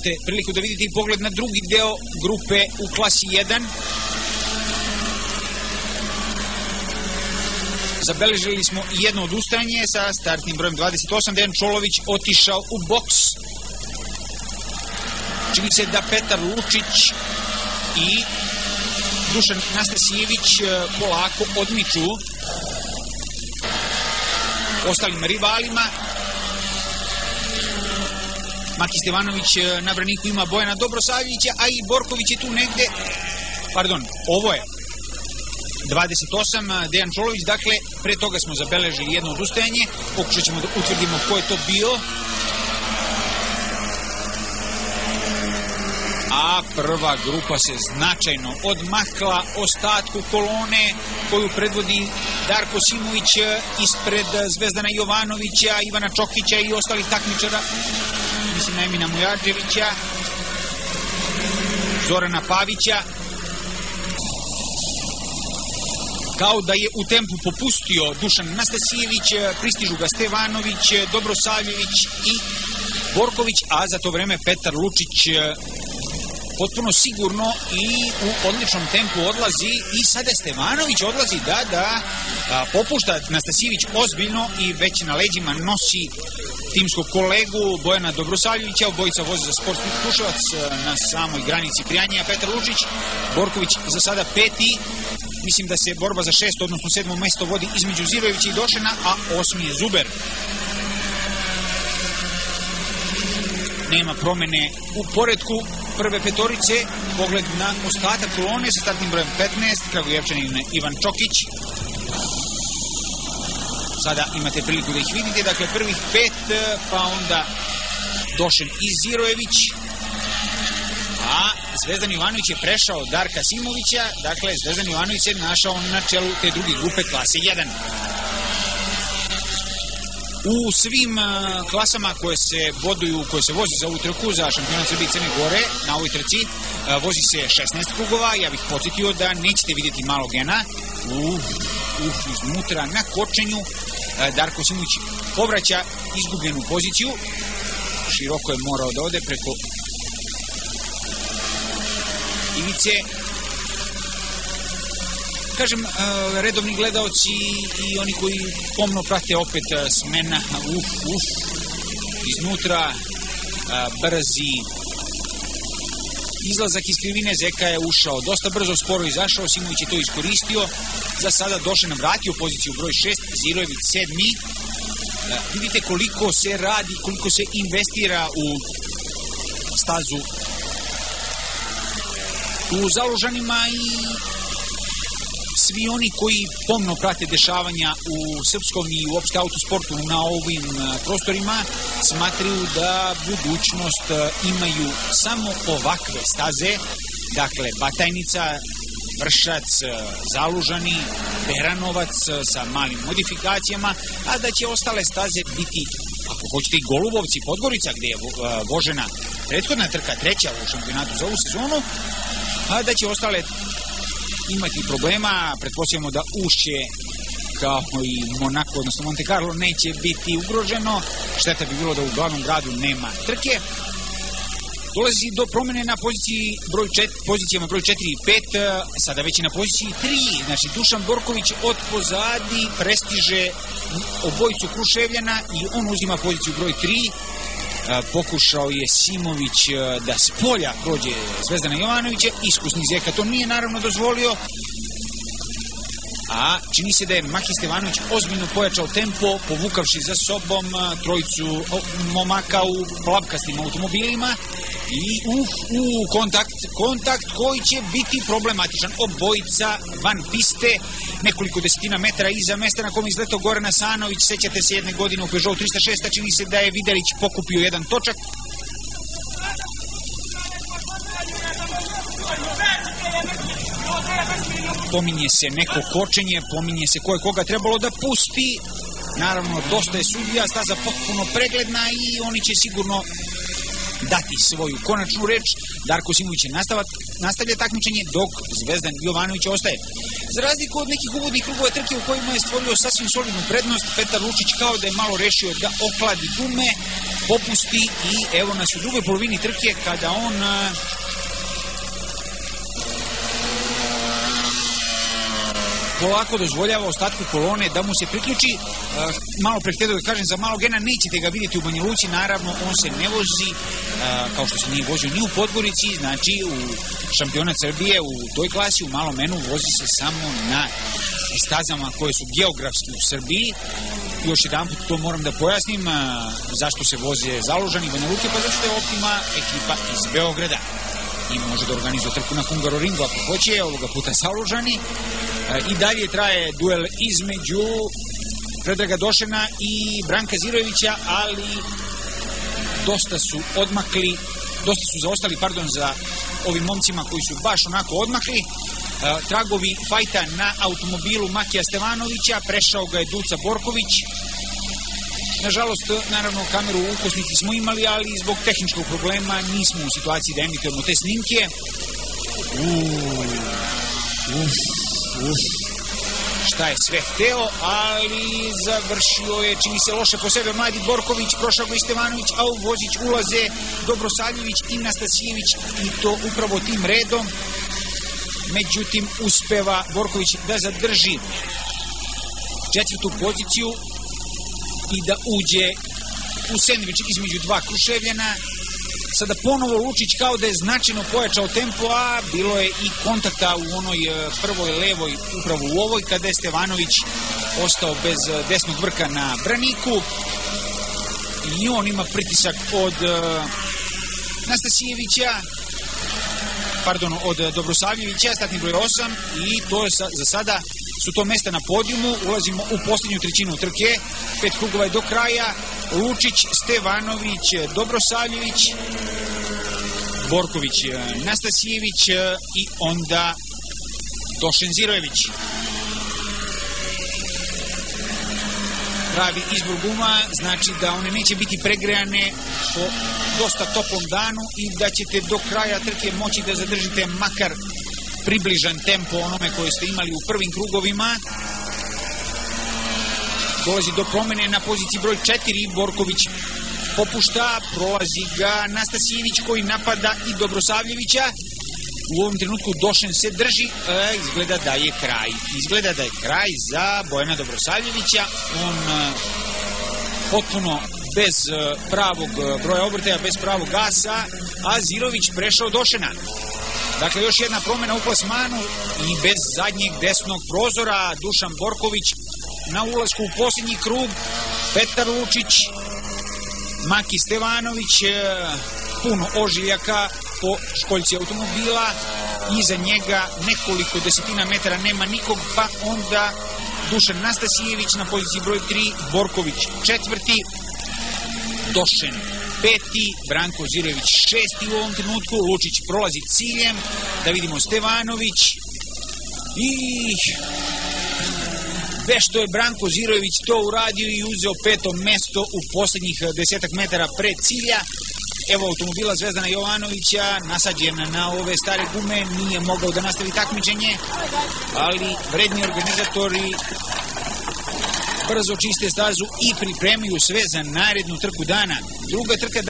imate priliku da vidite i pogled na drugi deo grupe u klasi 1. Zabeležili smo jedno odustajanje sa startnim brojem 28. Dejan Čolović otišao u boks. Čini se da Petar Lučić i Dušan Nastasijević polako odmiču ostalim rivalima. Maki Stevanović na braniku ima Bojana Dobrosavljevića, a i Borković je tu negde. Pardon, ovo je 28, Dejan Čolović, dakle, pre toga smo zabeležili jedno odustajanje, pokušat ćemo da utvrdimo ko je to bio. A prva grupa se značajno odmakla ostatku kolone koju predvodi Darko Simović ispred Zvezdana Jovanovića, Ivana Čokića i ostalih takmičara, mislim na Emina Mujađevića, Zorana Pavića. Kao da je u tempu popustio Dušan Nastasijević, pristižu ga Stevanović, Dobrosavljević i Borković, a za to vreme Petar Lučić potpuno sigurno i u odličnom tempu odlazi i sada Stevanović odlazi da popušta Nastasijević ozbiljno i već na leđima nosi timskog kolegu Bojana Dobrosavljevića. Obojica voze za Sportski Kruševac na samoj granici Prijanija. Petar Lučić, Borković za sada peti. Mislim da se borba za 6. odnosno 7. mesto vodi između Zirojevića i Došena, a 8. je Zuber. Nema promene u poretku prve petorice. Pogled na ostatak kolone sa startnim brojem 15, Kragujevčanin Ivan Čokić. Sada imate priliku da ih vidite, dakle prvih 5, pa onda Došen i Zirojević. A Zvezdan Jovanović je prešao Darka Simovića, dakle Zvezdan Jovanović se našao na čelu te druge grupe klase 1. U svim klasama koje se boduju, koje se vozi za ovu trku za šampionat Srbije i Crne Gore, na ovoj trci vozi se 16 krugova. Ja bih podsjetio da nećete vidjeti malog Gena iznutra na kočenju. Darko Simović povraća izgubljenu poziciju, široko je morao da ode preko ivice. Kažem, redovni gledaoci i oni koji pomno prate opet smena, iznutra, brzi izlazak iz krivine, Zeka je ušao dosta brzo, sporo izašao, Simović je to iskoristio. Za sada Došen nam vratio poziciju broj 6, Zirojević 7. Vidite koliko se radi, koliko se investira u stazu u Zalužanima i svi oni koji pomno prate dešavanja u srpskom i uopšte autosportu na ovim prostorima smatraju da budućnost imaju samo ovakve staze, dakle Batajnica, Vršac, Zalužani, Beranovac sa malim modifikacijama, a da će ostale staze biti, ako hoćete, i Golubovci, Podgorica, gde je vožena prethodna trka, 3. u šampionatu za ovu sezonu, a da će ostale imati problema. Pretpostavljamo da Ušće kao i Monako, odnosno Monte Carlo, neće biti ugroženo. Šteta bi bilo da u glavnom gradu nema trke. Dolazi do promene na pozicijama broj 4 i 5, sada već i na poziciji 3. Znači, Dušan Borković od pozadi prestiže obojicu Kruševljana i on uzima poziciju broj 3. Pokušao je Simović da s polja prođe Zvezdana Jovanovića, iskusni Zeka to nije naravno dozvolio, a čini se da je Maki Stevanović ozbiljno pojačao tempo, povukavši za sobom trojicu momaka u plavkastim automobilima i kontakt koji će biti problematičan. Obojica van piste, nekoliko desetina metara iza mesta na kom izletao Goran Asanović. Sećate se jedne godine u Peugeot 306, čini se da je Videlić pokupio jedan točak. Pominje se neko kočenje, pominje se ko je koga trebalo da pusti. Naravno, dosta je sudija, staza potpuno pregledna i oni će sigurno dati svoju konačnu reč. Darko Simović će nastavlja takmičenje, dok Zvezdan Jovanović ostaje. Za razliku od nekih uvodnih krugova trke u kojima je stvorio sasvim solidnu prednost, Petar Lučić kao da je malo rešio da ohladi gume, popusti i evo nas u drugoj polovini trke kada on polako dozvoljava ostatku kolone da mu se priključi. Malo pre htio da kažem, za Malog Gena nećete ga vidjeti u Banja Luci, naravno on se ne vozi kao što se nije vozio ni u Podgorici, znači u šampionat Srbije u toj klasi, u Malom Enu vozi se samo na stazama koje su geografski u Srbiji. Još jedan put to moram da pojasnim zašto se voze Zalužani Banja Luke, pa zato što je Optima ekipa iz Beograda i može da organizuje trku na Hungaroringu ako hoće, ovoga puta Zalužani. I dalje traje duel između Predraga Došena i Branka Zirojevića, ali dosta su zaostali za ovim momcima koji su baš onako odmakli. Tragovi fajta na automobilu Makija Stevanovića, prešao ga je Duca Borković. Nažalost, naravno, kameru u ukosnici smo imali, ali zbog tehničkog problema nismo u situaciji da emitujemo te snimke. Šta je sve hteo, ali završio je, čini se loše po sebe, Mladi Borković, prošao ga i Stevanović, a u vozić ulaze Dobrosavljević i Nastasjević i to upravo tim redom. Međutim, uspeva Borković da zadrži četvrtu poziciju i da uđe u sendvič između dva Kruševljana. Sada ponovo Lučić kao da je značajno pojačao tempo, a bilo je i kontakta u onoj prvoj levoj, upravo u ovoj, kada je Stevanović ostao bez desnog vrka na braniku. I on ima pritisak od od Dobrosavljevića, startni broj 8, i to je za sada su to mesta na podijumu. Ulazimo u posljednju trećinu trke, 5 krugova je do kraja. Lučić, Stevanović, Dobrosavljević, Borković, Nastasjević i onda Došen Zirojević. Pravi izbor guma znači da one neće biti pregrejane po dosta toplom danu i da ćete do kraja trke moći da zadržite makar približan tempo onome koje ste imali u prvim krugovima. Dolazi do promene na poziciji broj 4, Borković popušta, prolazi ga Nastasjević koji napada i Dobrosavljevića. U ovom trenutku Došen se drži, izgleda da je kraj. Izgleda da je kraj za Bojana Dobrosavljevića. On potpuno bez pravog broja obrtaja, bez pravog gasa, a Zirović prešao Došena. Dakle, još jedna promjena u plasmanu i bez zadnjeg desnog prozora Dušan Borković na ulasku u posljednji krug. Petar Lučić, Maki Stevanović, puno ožiljaka po školjci automobila, iza njega nekoliko desetina metara nema nikog, pa onda Dušan Nastasjević na poziciji broj 3, Borković 4, Došen 5, Branko Zirojević 6 u ovom trenutku. Lučić prolazi ciljem, da vidimo Stevanović i vešto je Branko Zirojević to uradio i uzeo 5. mesto u posljednjih 10 metara pred cilja. Evo automobila Zvezdana Jovanovića, nasađen na ove stare gume, nije mogao da nastavi takmičenje, ali vredni organizatori brzo čiste stazu i pripremaju sve za narednu trku dana. Druga trka